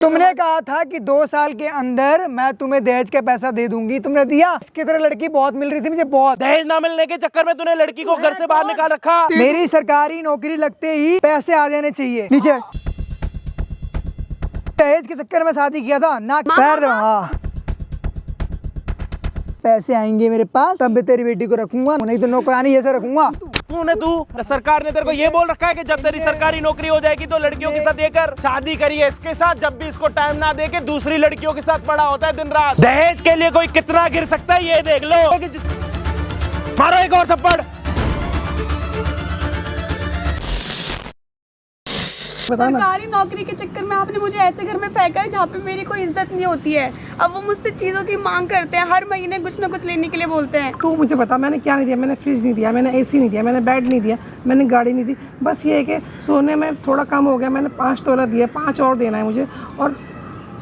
तुमने कहा था कि 2 साल के अंदर मैं तुम्हें दहेज का पैसा दे दूंगी, तुमने दिया? इसकी तरह लड़की बहुत मिल रही थी मुझे, बहुत। दहेज ना मिलने के चक्कर में तूने लड़की को घर से बाहर निकाल रखा। मेरी सरकारी नौकरी लगते ही पैसे आ जाने चाहिए। नीचे दहेज के चक्कर में शादी किया था ना, पैर दो। हाँ, पैसे आएंगे मेरे पास तब भी तेरी बेटी को रखूंगा, नहीं तो नौकरानी ऐसे रखूंगा। तू सरकार ने तेरे को ये बोल रखा है कि जब तेरी सरकारी नौकरी हो जाएगी तो लड़कियों के साथ ये कर, शादी करिए इसके साथ, जब भी इसको टाइम ना दे के दूसरी लड़कियों के साथ पड़ा होता है दिन रात। दहेज के लिए कोई कितना गिर सकता है ये देख लो। मारो एक और थप्पड़। सरकारी नौकरी के चक्कर में आपने मुझे ऐसे घर में फेंका है जहाँ पे मेरी कोई इज्जत नहीं होती है। अब वो मुझसे चीजों की मांग करते हैं, हर महीने कुछ ना कुछ लेने के लिए बोलते हैं। तू मुझे बता, मैंने क्या नहीं दिया? मैंने फ्रिज नहीं दिया, मैंने एसी नहीं दिया, मैंने बेड नहीं दिया, मैंने गाड़ी नहीं दी। बस ये है कि सोने में थोड़ा कम हो गया, मैंने 5 तोला दिया, 5 और देना है मुझे, और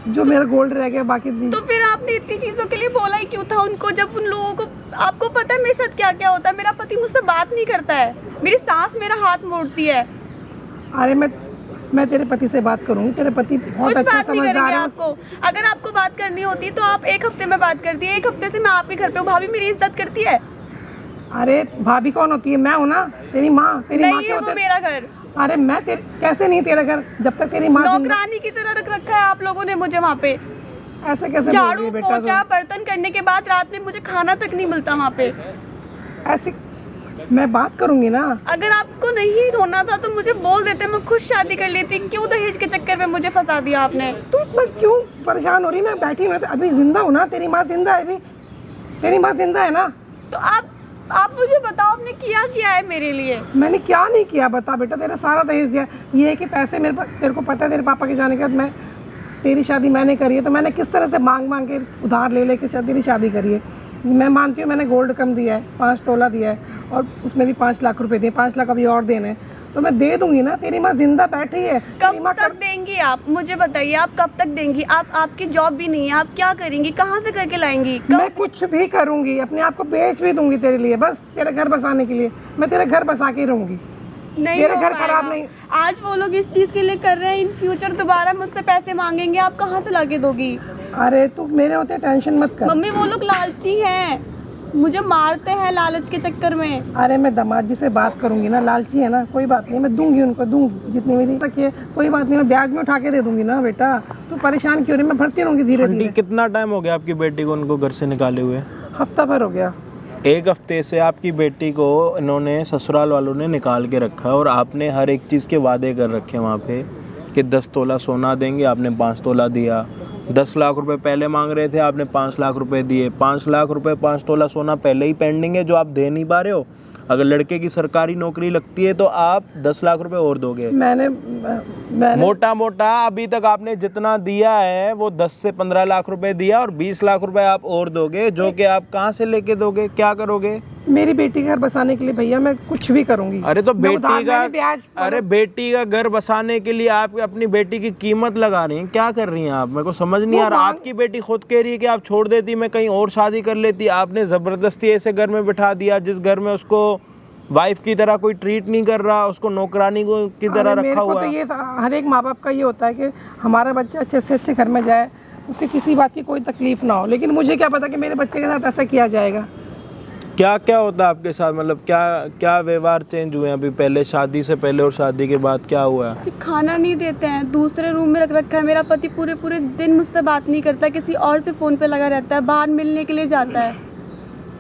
जो मेरा गोल्ड रह गया बाकी। तो फिर आपने इतनी चीजों के लिए बोला ही क्यों था उनको, जब उन लोगों को आपको पता है मेरे साथ क्या क्या होता है? मेरा पति मुझसे बात नहीं करता है, मेरी सास मेरा हाथ मोड़ती है। अरे मैं तेरे पति से बात करूंगी, तेरे पति बहुत अच्छा बात नहीं समझदार करेंगे है। आपको, अगर आपको बात करनी होती तो आप 1 हफ्ते में बात करती है। 1 हफ्ते से मैं आपके घर पे हूँ, भाभी मेरी इज्जत करती है। अरे भाभी कौन होती है? मैं हूँ ना, तेरी माँ। तेरी माँ नहीं है वो मेरा घर। अरे मैं कैसे नहीं तेरा घर, जब तक तेरी माँ नौकरानी की तरह रख रखा है आप लोगों ने मुझे वहाँ पे। ऐसे कैसे? झाड़ू पोछा बर्तन करने के बाद रात में मुझे खाना तक नहीं मिलता वहाँ पे। ऐसे मैं बात करूंगी ना। अगर आपको नहीं होना था तो मुझे बोल देते, मैं खुद शादी कर लेती। क्यों दहेज के चक्कर में मुझे फंसा दिया आपने? तू इतना क्यों परेशान हो रही? मैं बैठी, मैं तो अभी जिंदा हूँ ना, तेरी माँ जिंदा है, अभी तेरी माँ जिंदा है ना। तो आप मुझे बताओ आपने किया है मेरे लिए? मैंने क्या नहीं किया बता बेटा, तेरा सारा दहेज दिया। ये है कि पैसे मेरे पास, तेरे को पता है तेरे पापा के जाने के बाद मैं, तेरी शादी मैंने करी है, तो मैंने किस तरह से मांग के उधार ले के तेरी शादी करी है। मैं मानती हूँ मैंने गोल्ड कम दिया है, 5 तोला दिया है, और उसमें भी 5 लाख रुपए दिए, 5 लाख अभी और देने, तो मैं दे दूंगी ना। तेरी माँ जिंदा बैठी है। कब तक देंगी आप मुझे बताइए? आप कब तक देंगी? आपकी जॉब भी नहीं है, आप क्या करेंगी? कहाँ से करके लाएंगी? मैं कुछ भी करूंगी, अपने आप को बेच भी दूंगी तेरे लिए, बस तेरा घर बसाने के लिए। मैं तेरा घर बसा के रहूंगी, नहीं तेरे घर खराब नहीं। आज वो लोग इस चीज के लिए कर रहे हैं, इन फ्यूचर दोबारा मुझसे पैसे मांगेंगे, आप कहाँ से लाके दोगी? अरे तू मेरे होते टेंशन मत कर। मम्मी वो लोग लालची हैं, मुझे मारते हैं लालच के चक्कर में। अरे मैं दामाद जी से बात करूंगी ना, लालची है ना, कोई बात नहीं, मैं दूंगी उनको, दूंगी जितनी मेरी रखिए, कोई बात नहीं, मैं ब्याज में उठा के दे दूंगी ना। बेटा तू परेशान क्यों रही? मैं भरती रहूंगी धीरे धीरे। कितना टाइम हो गया आपकी बेटी को उनको घर से निकाले हुए? हफ्ता भर हो गया। 1 हफ्ते से आपकी बेटी को इन्होंने, ससुराल वालों ने निकाल के रखा, और आपने हर एक चीज़ के वादे कर रखे वहाँ पे कि 10 तोला सोना देंगे, आपने 5 तोला दिया। 10 लाख रुपए पहले मांग रहे थे, आपने 5 लाख रुपए दिए। 5 लाख रुपए 5 तोला सोना पहले ही पेंडिंग है जो आप दे नहीं पा रहे हो। अगर लड़के की सरकारी नौकरी लगती है तो आप 10 लाख रुपए और दोगे। मैंने मोटा मोटा अभी तक आपने जितना दिया है वो 10 से 15 लाख रुपए दिया, और 20 लाख रुपए आप और दोगे, जो कि आप कहाँ से लेके दोगे? क्या करोगे? मेरी बेटी का घर बसाने के लिए भैया मैं कुछ भी करूंगी। अरे तो बेटी का घर बसाने के लिए आप अपनी बेटी की कीमत लगा रही हैं, क्या कर रही हैं आप? मेरे को समझ नहीं आ रहा। आपकी बेटी खुद कह रही है कि आप छोड़ देती, मैं कहीं और शादी कर लेती। आपने जबरदस्ती ऐसे घर में बिठा दिया जिस घर में उसको वाइफ की तरह कोई ट्रीट नहीं कर रहा, उसको नौकरानी की तरह रखा हुआ। तो ये हर एक माँ बाप का ये होता है कि हमारा बच्चा अच्छे से अच्छे घर में जाए, उसे किसी बात की कोई तकलीफ ना हो, लेकिन मुझे क्या पता कि मेरे बच्चे के साथ ऐसा किया जाएगा। क्या क्या होता है आपके साथ? मतलब क्या व्यवहार चेंज हुए अभी, पहले शादी से पहले और शादी के बाद क्या हुआ है? खाना नहीं देते हैं, दूसरे रूम में रख रखा है। मेरा पति पूरे दिन मुझसे बात नहीं करता, किसी और से फोन पे लगा रहता है, बाहर मिलने के लिए जाता है।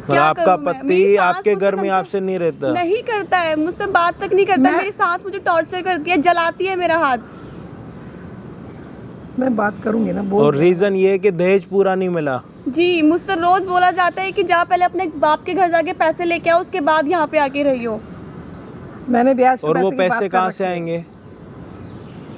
क्या आपका पति आपके घर में आपसे नहीं रहता? नहीं करता है, मुझसे बात तक नहीं करता। मेरी सास मुझे टॉर्चर करती है, जलाती है मेरा हाथ। मैं बात करूंगी ना। और रीजन ये है कि दहेज पूरा नहीं मिला। जी, मुझसे रोज बोला जाता है कि जा पहले अपने बाप के घर जाके पैसे लेके आओ, उसके बाद यहाँ पे आके रहियो। मैंने ब्याज और वो पैसे कहाँ से आएंगे?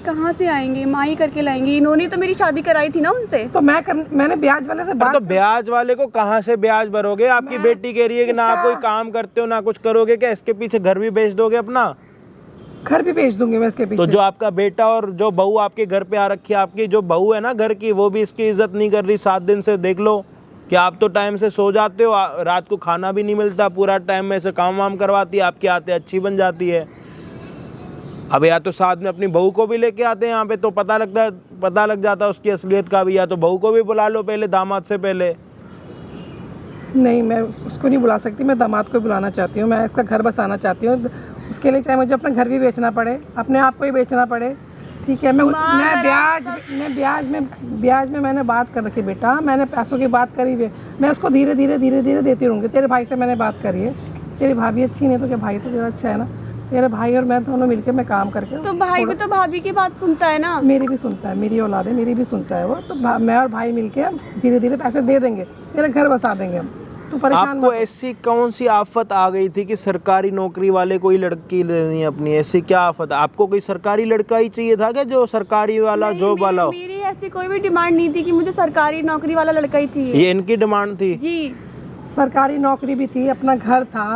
कहाँ से आएंगे? माँ ही करके लाएंगी। इन्होंने तो मेरी शादी कराई थी ना उनसे। तो मैंने ब्याज वाले से बात। तो ब्याज वाले को कहाँ से ब्याज भरोगे? आपकी बेटी कह रही है कि ना आप कोई काम करते हो ना कुछ करोगे, क्या इसके पीछे घर भी बेच दोगे अपना? घर भी बेच दूंगी मैं इसके पीछे। तो जो आपका बेटा और जो बहू आपके घर पे आ रखी है, आपकी जो बहू है ना घर की, वो भी इसकी इज्जत नहीं कर रही 7 दिन से। देख लो कि आप तो टाइम से सो जाते हो, रात को खाना भी नहीं मिलता, पूरा टाइम में से काम वाम करवाती है, आपके आते अच्छी बन जाती है। अब या तो साथ में अपनी बहू को भी लेके आते हैं यहाँ पे, तो पता लग जाता है उसकी असलियत का भी। या तो बहू को भी बुला लो पहले, दामाद से पहले। नहीं, मैं उसको नहीं बुला सकती, मैं दामाद को बुलाना चाहती हूँ। मैं इसका घर बसाना चाहती हूँ, उसके लिए चाहे मुझे अपना घर भी बेचना पड़े, अपने आप को ही बेचना पड़े, ठीक है। ब्याज में मैंने बात कर रखी बेटा, मैंने पैसों की बात करी है, मैं उसको धीरे धीरे देती रहूँगी। तेरे भाई से मैंने बात करी है, तेरी भाभी अच्छी नहीं तो क्या, भाई तो तेरा अच्छा है ना। तेरे भाई और मैं दोनों मिलकर मैं काम करके, तो भाई भी तो भाभी की बात सुनता है ना। मेरी भी सुनता है, मेरी औलाद है, मेरी भी सुनता है वो। तो मैं और भाई मिलके हम धीरे धीरे पैसे दे देंगे, तेरे घर बसा देंगे हम, तू परेशान आपको ऐसी कौन सी आफत आ गई थी कि सरकारी नौकरी वाले कोई लड़की लेनी अपनी? ऐसी क्या आफत? आपको कोई सरकारी लड़का ही चाहिए था क्या, जो सरकारी वाला जॉब वाला हो? मेरी ऐसी कोई भी डिमांड नहीं थी कि मुझे सरकारी नौकरी वाला लड़का ही चाहिए। ये इनकी डिमांड थी जी। सरकारी नौकरी भी थी, अपना घर था,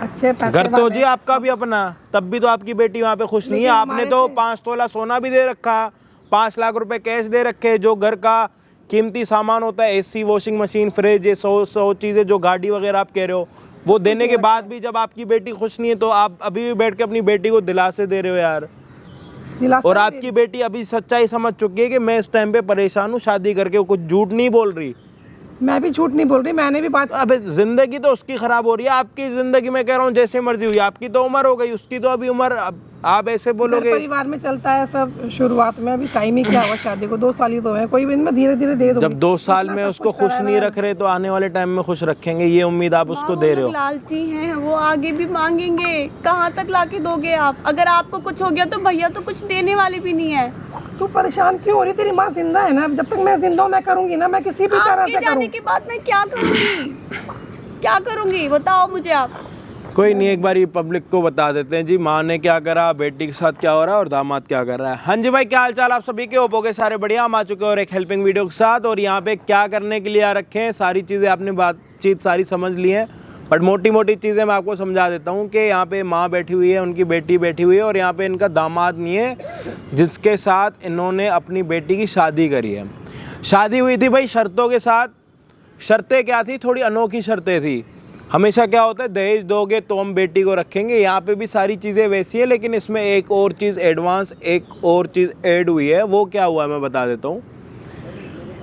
अच्छे पैसे घर तो जी आपका भी अपना, तब भी तो आपकी बेटी वहाँ पे खुश नहीं है। आपने तो 5 तोला सोना भी दे रखा, 5 लाख रुपए कैश दे रखे, जो घर का कीमती सामान होता है, एसी, वॉशिंग मशीन, फ्रिज, ये 100 चीज़ें, जो गाड़ी वगैरह आप कह रहे हो, वो देने के बाद भी जब आपकी बेटी खुश नहीं है, तो आप अभी भी बैठ के अपनी बेटी को दिलासे दे रहे हो यार। और आपकी बेटी अभी सच्चाई समझ चुकी है कि मैं इस टाइम पे परेशान हूँ शादी करके, वो कुछ झूठ नहीं बोल रही। मैं भी झूठ नहीं बोल रही, मैंने भी बात। अबे जिंदगी तो उसकी खराब हो रही है, आपकी जिंदगी में कह रहा हूँ जैसे मर्जी हुई। आपकी तो उम्र हो गई, उसकी तो अभी उम्र, आप ऐसे बोलोगे। परिवार में चलता है सब शुरुआत में, अभी टाइम ही क्या हुआ शादी को, 2 साल ही तो है, कोई भी इनमें धीरे धीरे दे दो। जब 2 साल में उसको खुश नहीं रख रहे तो आने वाले टाइम में खुश रखेंगे, ये उम्मीद आप उसको दे रहे हो। लालची हैं, वो आगे भी मांगेंगे। कहाँ तक लाके दोगे आप? अगर आपको कुछ हो गया तो भैया तो कुछ देने वाले भी नहीं है। तू परेशान क्यों हो रही? तेरी माँ जिंदा है ना, जब तक मैं जिंदा हूँ मैं करूंगी ना, मैं किसी भी तरह से जाने के बाद मैं क्या करूंगी? क्या करूंगी बताओ मुझे आप। कोई नहीं, एक बार ये पब्लिक को बता देते हैं जी, माँ ने क्या करा, बेटी के साथ क्या हो रहा है और दामाद क्या कर रहा है। हाँ जी भाई, क्या हाल चाल आप सभी के? होप हो गए सारे बढ़िया। हम आ चुके हैं और एक हेल्पिंग वीडियो के साथ, और यहाँ पे क्या करने के लिए आ रखे हैं, सारी चीज़ें आपने बातचीत सारी समझ ली हैं, बट मोटी मोटी चीज़ें मैं आपको समझा देता हूँ कि यहाँ पे माँ बैठी हुई है, उनकी बेटी बैठी हुई है, और यहाँ पे इनका दामाद नहीं है जिसके साथ इन्होंने अपनी बेटी की शादी करी है। शादी हुई थी भाई शर्तों के साथ। शर्तें क्या थी? थोड़ी अनोखी शर्तें थी। हमेशा क्या होता है, दहेज दोगे तो हम बेटी को रखेंगे, यहाँ पे भी सारी चीज़ें वैसी है, लेकिन इसमें एक और चीज़ एडवांस, एक और चीज़ ऐड हुई है। वो क्या हुआ मैं बता देता हूँ।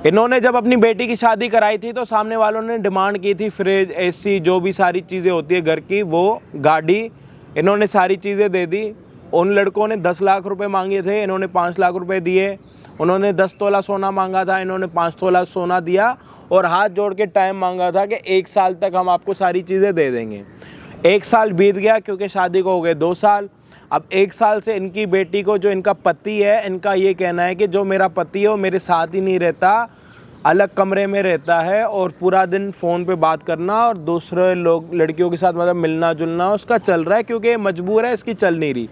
इन्होंने जब अपनी बेटी की शादी कराई थी तो सामने वालों ने डिमांड की थी, फ्रिज, एसी, जो भी सारी चीज़ें होती है घर की, वो गाड़ी, इन्होंने सारी चीज़ें दे दी। उन लड़कों ने 10 लाख रुपए मांगे थे, इन्होंने 5 लाख रुपए दिए। उन्होंने 10 तोला सोना मांगा था, इन्होंने 5 तोला सोना दिया, और हाथ जोड़ के टाइम मांगा था कि 1 साल तक हम आपको सारी चीज़ें दे देंगे। 1 साल बीत गया क्योंकि शादी को हो गए 2 साल। अब 1 साल से इनकी बेटी को, जो इनका पति है, इनका ये कहना है कि जो मेरा पति है वो मेरे साथ ही नहीं रहता, अलग कमरे में रहता है, और पूरा दिन फ़ोन पे बात करना और दूसरे लोग लड़कियों के साथ मतलब मिलना जुलना उसका चल रहा है, क्योंकि मजबूर है, इसकी चल नहीं रही।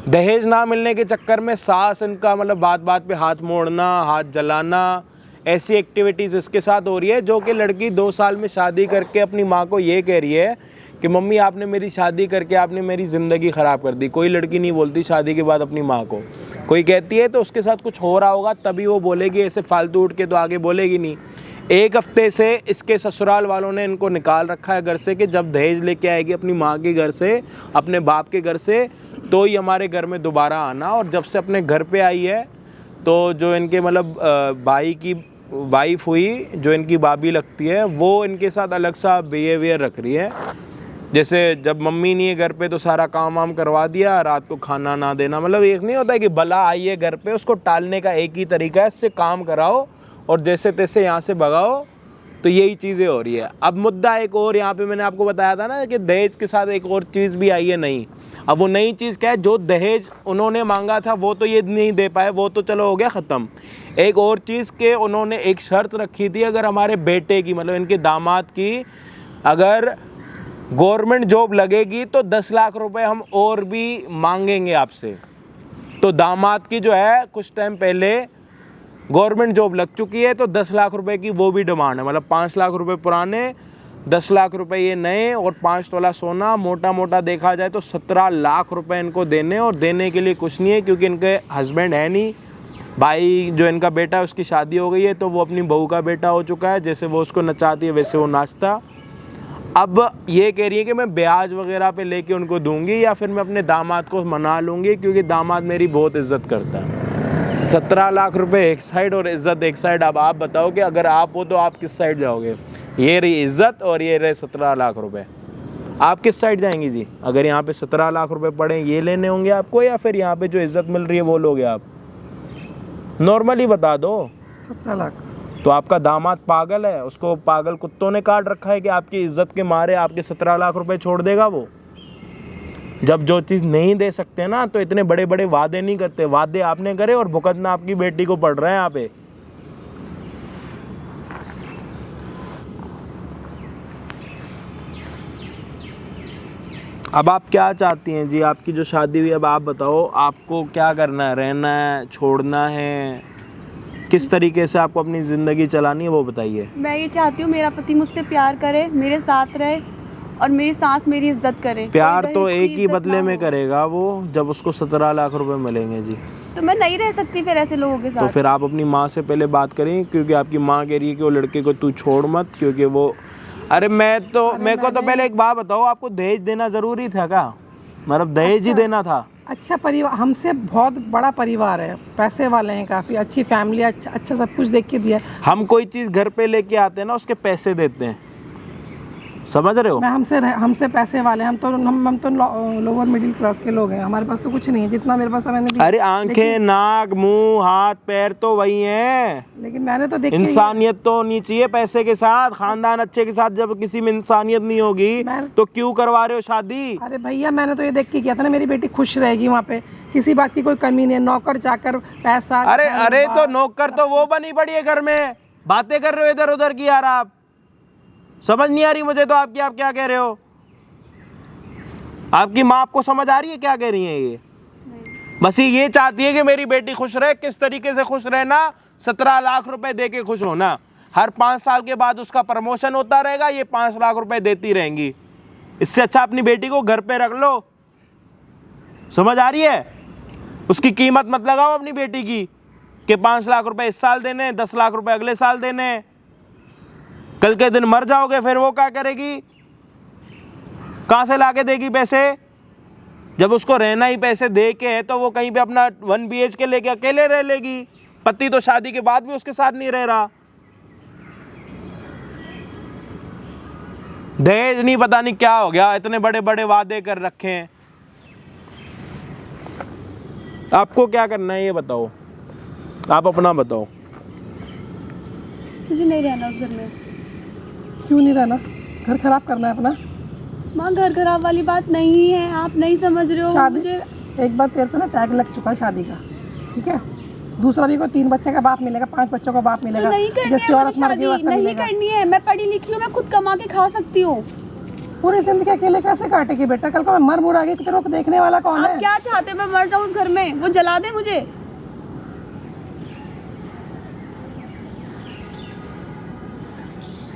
दहेज ना मिलने के चक्कर में सास इनका मतलब बात बात पे हाथ मोड़ना, हाथ जलाना, ऐसी एक्टिविटीज़ इसके साथ हो रही है, जो कि लड़की 2 साल में शादी करके अपनी माँ को ये कह रही है कि मम्मी आपने मेरी शादी करके आपने मेरी ज़िंदगी ख़राब कर दी। कोई लड़की नहीं बोलती शादी के बाद अपनी माँ को, कोई कहती है तो उसके साथ कुछ हो रहा होगा तभी वो बोलेगी, ऐसे फालतू उठ के तो आगे बोलेगी नहीं। 1 हफ्ते से इसके ससुराल वालों ने इनको निकाल रखा है घर से कि जब दहेज लेके आएगी अपनी माँ के घर से, अपने बाप के घर से, तो ही हमारे घर में दोबारा आना। और जब से अपने घर पे आई है तो जो इनके मतलब भाई की वाइफ हुई, जो इनकी भाभी लगती है, वो इनके साथ अलग सा बिहेवियर रख रही है। जैसे जब मम्मी नहीं है घर पे तो सारा काम वाम करवा दिया, रात को खाना ना देना, मतलब एक नहीं होता है कि भला आई है घर पे, उसको टालने का एक ही तरीका है, इससे काम कराओ और जैसे तैसे यहाँ से भगाओ। तो यही चीज़ें हो रही है। अब मुद्दा एक और, यहाँ पे मैंने आपको बताया था ना कि दहेज के साथ एक और चीज़ भी आई है नई। अब वो नई चीज़ क्या है? जो दहेज उन्होंने मांगा था वो तो ये नहीं दे पाए, वो तो चलो हो गया ख़त्म। एक और चीज़ के उन्होंने एक शर्त रखी थी, अगर हमारे बेटे की मतलब इनके दामाद की अगर गवर्नमेंट जॉब लगेगी तो 10 लाख रुपए हम और भी मांगेंगे आपसे। तो दामाद की जो है कुछ टाइम पहले गवर्नमेंट जॉब लग चुकी है, तो 10 लाख रुपए की वो भी डिमांड है। मतलब 5 लाख रुपए पुराने, 10 लाख रुपए ये नए, और 5 तोला सोना। मोटा मोटा देखा जाए तो 17 लाख रुपए इनको देने, और देने के लिए कुछ नहीं है क्योंकि इनके हस्बैंड है नहीं। भाई जो इनका बेटा है उसकी शादी हो गई है, तो वो अपनी बहू का बेटा हो चुका है, जैसे वो उसको नचाती है वैसे वो नाचता। अब ये कह रही है कि मैं ब्याज वगैरह पे लेके उनको दूंगी या फिर मैं अपने दामाद को मना लूँगी, क्योंकि दामाद मेरी बहुत इज्जत करता है। 17 लाख रुपए एक साइड और इज्जत एक साइड। अब आप बताओ कि अगर आप हो तो आप किस साइड जाओगे? ये रही इज्जत और ये रहे 17 लाख रुपए, आप किस साइड जाएंगी जी? अगर यहाँ पे 17 लाख रुपए पड़े, ये लेने होंगे आपको या फिर यहाँ पे जो इज्जत मिल रही है वो लोगे आप? नॉर्मली बता दो। 17 लाख। तो आपका दामाद पागल है, उसको पागल कुत्तों ने काट रखा है कि आपकी इज्जत के मारे आपके 17 लाख रुपए छोड़ देगा वो? जब जो चीज़ नहीं दे सकते ना तो इतने बड़े बड़े वादे नहीं करते। वादे आपने करे और भुगतना आपकी बेटी को पड़ रहा है यहाँ पे। अब आप क्या चाहती हैं जी? आपकी जो शादी हुई, अब आप बताओ आपको क्या करना है? रहना है, छोड़ना है, किस तरीके से आपको अपनी ज़िंदगी चलानी है वो बताइए। मैं ये चाहती हूँ मेरा पति मुझसे प्यार करे, मेरे साथ रहे और मेरी सास मेरी इज्जत करे। प्यार कोई तो बहन की एक ही इज्जत बदले ना में हो। करेगा वो जब उसको 17 लाख रुपए मिलेंगे जी। तो मैं नहीं रह सकती फिर ऐसे लोगों के तो साथ। फिर आप अपनी माँ से पहले बात करें, क्योंकि आपकी माँ कह रही है कि वो लड़के को तू छोड़ मत, क्योंकि वो अरे मेरे को तो पहले एक बात बताओ, आपको दहेज देना जरूरी था क्या? मतलब दहेज ही देना था? अच्छा परिवार, हमसे बहुत बड़ा परिवार है, पैसे वाले हैं, काफ़ी अच्छी फैमिली, अच्छा सब कुछ देख के दिया। हम कोई चीज़ घर पे लेके आते हैं ना उसके पैसे देते हैं, समझ रहे हो? मैं हमसे पैसे वाले, हम तो लोअर मिडिल क्लास के लोग हैं, हमारे पास तो कुछ नहीं है, जितना मेरे पास है मैंने दिया। अरे आंखें, नाक, मुंह, हाथ, पैर तो वही हैं, लेकिन मैंने तो देखी इंसानियत तो होनी चाहिए पैसे के साथ। खानदान अच्छे के साथ जब किसी में इंसानियत नहीं होगी तो क्यों करवा रहे हो शादी? अरे भैया मैंने तो ये देख के किया था ना, मेरी बेटी खुश रहेगी वहाँ पे, किसी बात की कोई कमी नहीं है, नौकर चाकर पैसा। अरे तो नौकर तो वो बनी पड़ी है घर में, बातें कर रहे हो इधर उधर की यार। आप समझ नहीं आ रही मुझे तो आपकी, आप क्या कह रहे हो? आपकी माँ आपको समझ आ रही है क्या कह रही है? ये बस ये चाहती है कि मेरी बेटी खुश रहे। किस तरीके से खुश रहना? 17 लाख रुपए दे के खुश होना। हर 5 साल के बाद उसका प्रमोशन होता रहेगा, ये 5 लाख रुपए देती रहेंगी। इससे अच्छा अपनी बेटी को घर पे रख लो। समझ आ रही है? उसकी कीमत मत लगाओ अपनी बेटी की कि 5 लाख रुपए इस साल देने, 10 लाख रुपए अगले साल देने। कल के दिन मर जाओगे फिर वो क्या करेगी? कहां से लाके देगी पैसे? जब उसको रहना ही पैसे दे के है तो वो कहीं पे अपना 1 BHK लेके अकेले रह लेगी। पति तो शादी के बाद भी उसके साथ नहीं रह रहा। दहेज नहीं पता नहीं क्या हो गया, इतने बड़े बड़े वादे कर रखे हैं। आपको क्या करना है ये बताओ, आप अपना बताओ। मुझे नहीं रहना उस घर में। क्यों नहीं रहना? घर खराब करना है अपना? माँ घर खराब वाली बात नहीं है, आप नहीं समझ रहे हो। शादी मुझे एक बार तेरे को ना टैग लग चुका है शादी का, ठीक है? दूसरा भी को 3 बच्चे का बाप मिलेगा, 5 बच्चों का बाप मिलेगा। नहीं करनी जैसे है औरत मर गई वैसा नहीं मिलेगा। करनी है। मैं पढ़ी लिखी हूँ, मैं खुद कमा के खा सकती हूँ। पूरी जिंदगी अकेले कैसे काटेगी बेटा? कल को मैं मर मुर आ गई तेरे को देखने वाला कौन आप है? क्या चाहते हैं मैं मर जाऊँ उस घर में? वो जला दे मुझे।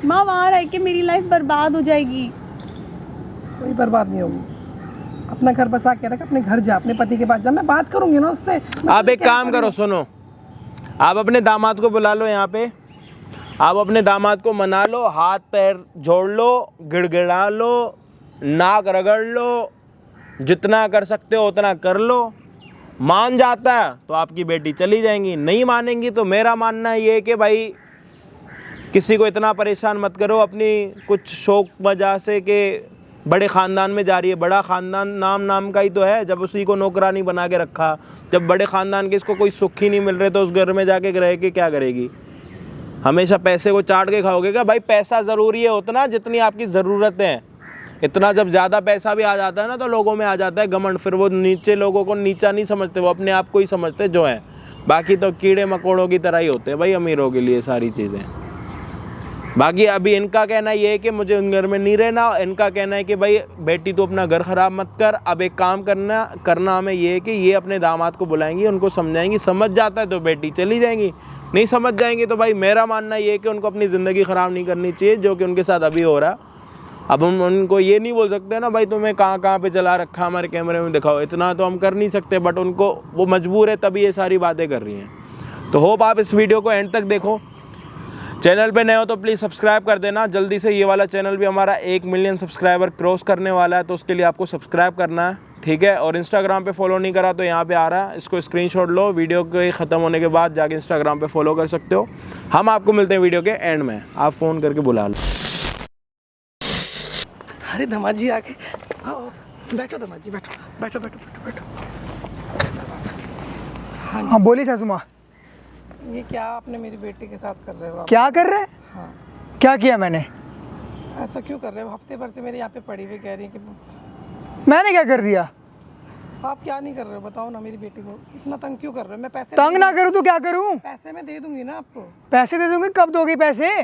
माँ वहाँ रह के मेरी लाइफ बर्बाद हो जाएगी। कोई बर्बाद नहीं होगी। अपना घर बसा के रख, अपने घर जा, अपने पति के पास जा, मैं बात करूंगी ना उससे। आप एक काम करो, सुनो, आप अपने दामाद को बुला लो यहाँ पे, आप अपने दामाद को मना लो, हाथ पैर जोड़ लो, गिड़गिड़ा लो, नाक रगड़ लो, जितना कर सकते हो उतना कर लो। मान जाता है तो आपकी बेटी चली जाएंगी, नहीं मानेंगी तो मेरा मानना ये है कि भाई किसी को इतना परेशान मत करो अपनी कुछ शौक वजह से कि बड़े ख़ानदान में जा रही है। बड़ा ख़ानदान नाम का ही तो है, जब उसी को नौकरानी बना के रखा। जब बड़े ख़ानदान के इसको कोई सुख ही नहीं मिल रहे तो उस घर में जाके रह के क्या करेगी? हमेशा पैसे को चाट के खाओगे क्या? भाई पैसा ज़रूरी है उतना जितनी आपकी ज़रूरत है। इतना जब ज़्यादा पैसा भी आ जाता है ना तो लोगों में आ जाता है घमंड, फिर वो नीचे लोगों को नीचा नहीं समझते, वो अपने आप को ही समझते जो है। बाकी तो कीड़े मकोड़ों की तरह ही होते हैं भाई अमीरों के लिए सारी चीज़ें। बाकी अभी इनका कहना ये है कि मुझे उन घर में नहीं रहना, इनका कहना है कि भाई बेटी तो अपना घर ख़राब मत कर। अब एक काम करना हमें ये है कि ये अपने दामाद को बुलाएंगी, उनको समझाएंगी, समझ जाता है तो बेटी चली जाएंगी, नहीं समझ जाएंगे तो भाई मेरा मानना ये है कि उनको अपनी ज़िंदगी ख़राब नहीं करनी चाहिए जो कि उनके साथ अभी हो रहा। अब हम उनको ये नहीं बोल सकते ना भाई तुम्हें कहाँ पे चला रखा हमारे कैमरे में दिखाओ, इतना तो हम कर नहीं सकते, बट उनको वो मजबूर है तभी ये सारी बातें कर रही हैं। तो होप आप इस वीडियो को एंड तक देखो। चैनल पे नए हो तो प्लीज़ सब्सक्राइब कर देना जल्दी से। ये वाला चैनल भी हमारा 1 मिलियन सब्सक्राइबर क्रॉस करने वाला है, तो उसके लिए आपको सब्सक्राइब करना है, ठीक है। और इंस्टाग्राम पे फॉलो नहीं करा तो यहाँ पे आ रहा है, इसको स्क्रीनशॉट लो, वीडियो के ख़त्म होने के बाद जाके इंस्टाग्राम पे फॉलो कर सकते हो। हम आपको मिलते हैं वीडियो के एंड में, आप फ़ोन करके बुला लो। अरे दमाजी आके आओ, बैठो दमाजी, बैठो बैठो बैठो बैठो बैठो। हाँ बोली सासू माँ। ये क्या आपने मेरी बेटी के साथ कर रहे हो आप? क्या कर रहे हैं? हाँ, क्या किया मैंने? ऐसा क्यों कर रहे हो? हफ्ते भर से मेरे यहाँ पे पड़ी हुई कह रही है कि मैंने क्या कर दिया? आप क्या नहीं कर रहे हो बताओ ना। मेरी बेटी को इतना तंग क्यों कर रहे हो? मैं पैसे तंग ना करूँ तो क्या करूँ? पैसे मैं दे दूंगी ना आपको। पैसे दे दूंगी, कब दोगी पैसे?